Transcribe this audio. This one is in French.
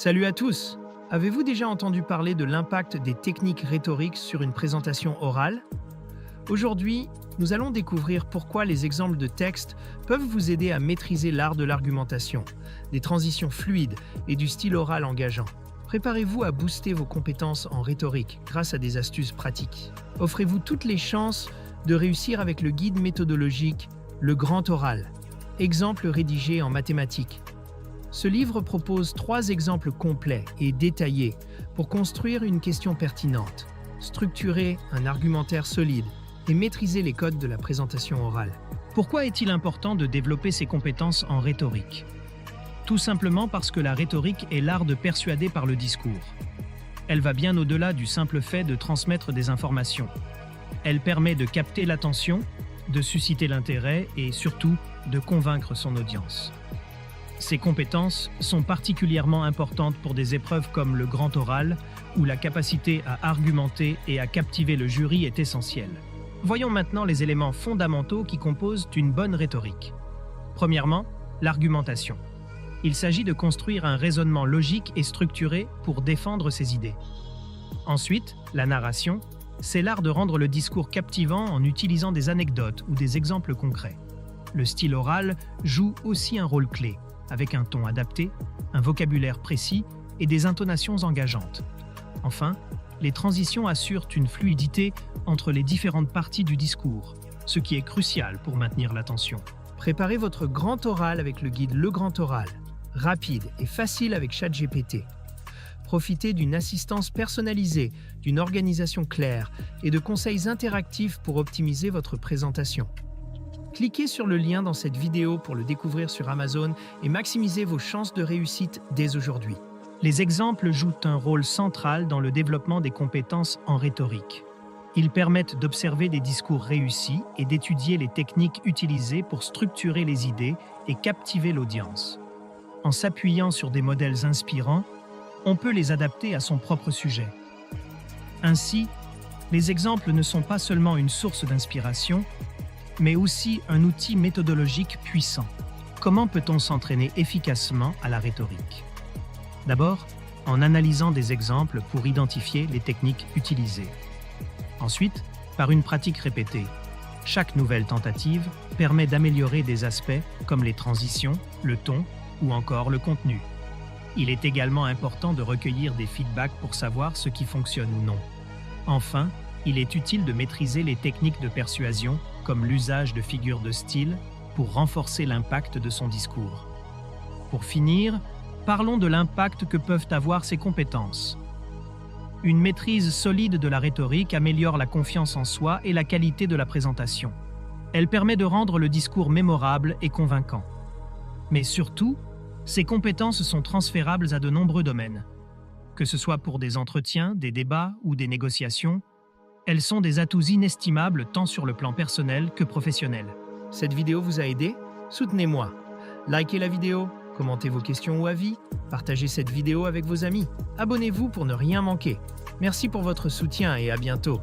Salut à tous! Avez-vous déjà entendu parler de l'impact des techniques rhétoriques sur une présentation orale? Aujourd'hui, nous allons découvrir pourquoi les exemples de texte peuvent vous aider à maîtriser l'art de l'argumentation, des transitions fluides et du style oral engageant. Préparez-vous à booster vos compétences en rhétorique grâce à des astuces pratiques. Offrez-vous toutes les chances de réussir avec le guide méthodologique Le Grand Oral, exemple rédigé en mathématiques. Ce livre propose 3 exemples complets et détaillés pour construire une question pertinente, structurer un argumentaire solide et maîtriser les codes de la présentation orale. Pourquoi est-il important de développer ses compétences en rhétorique? Tout simplement parce que la rhétorique est l'art de persuader par le discours. Elle va bien au-delà du simple fait de transmettre des informations. Elle permet de capter l'attention, de susciter l'intérêt et surtout de convaincre son audience. Ces compétences sont particulièrement importantes pour des épreuves comme le grand oral, où la capacité à argumenter et à captiver le jury est essentielle. Voyons maintenant les éléments fondamentaux qui composent une bonne rhétorique. Premièrement, l'argumentation. Il s'agit de construire un raisonnement logique et structuré pour défendre ses idées. Ensuite, la narration, c'est l'art de rendre le discours captivant en utilisant des anecdotes ou des exemples concrets. Le style oral joue aussi un rôle clé, avec un ton adapté, un vocabulaire précis et des intonations engageantes. Enfin, les transitions assurent une fluidité entre les différentes parties du discours, ce qui est crucial pour maintenir l'attention. Préparez votre grand oral avec le guide Le Grand Oral, rapide et facile avec ChatGPT. Profitez d'une assistance personnalisée, d'une organisation claire et de conseils interactifs pour optimiser votre présentation. Cliquez sur le lien dans cette vidéo pour le découvrir sur Amazon et maximisez vos chances de réussite dès aujourd'hui. Les exemples jouent un rôle central dans le développement des compétences en rhétorique. Ils permettent d'observer des discours réussis et d'étudier les techniques utilisées pour structurer les idées et captiver l'audience. En s'appuyant sur des modèles inspirants, on peut les adapter à son propre sujet. Ainsi, les exemples ne sont pas seulement une source d'inspiration, mais aussi un outil méthodologique puissant. Comment peut-on s'entraîner efficacement à la rhétorique? D'abord, en analysant des exemples pour identifier les techniques utilisées. Ensuite, par une pratique répétée. Chaque nouvelle tentative permet d'améliorer des aspects comme les transitions, le ton ou encore le contenu. Il est également important de recueillir des feedbacks pour savoir ce qui fonctionne ou non. Enfin, il est utile de maîtriser les techniques de persuasion, comme l'usage de figures de style, pour renforcer l'impact de son discours. Pour finir, parlons de l'impact que peuvent avoir ces compétences. Une maîtrise solide de la rhétorique améliore la confiance en soi et la qualité de la présentation. Elle permet de rendre le discours mémorable et convaincant. Mais surtout, ces compétences sont transférables à de nombreux domaines. Que ce soit pour des entretiens, des débats ou des négociations, elles sont des atouts inestimables tant sur le plan personnel que professionnel. Cette vidéo vous a aidé? Soutenez-moi. Likez la vidéo, commentez vos questions ou avis, partagez cette vidéo avec vos amis. Abonnez-vous pour ne rien manquer. Merci pour votre soutien et à bientôt.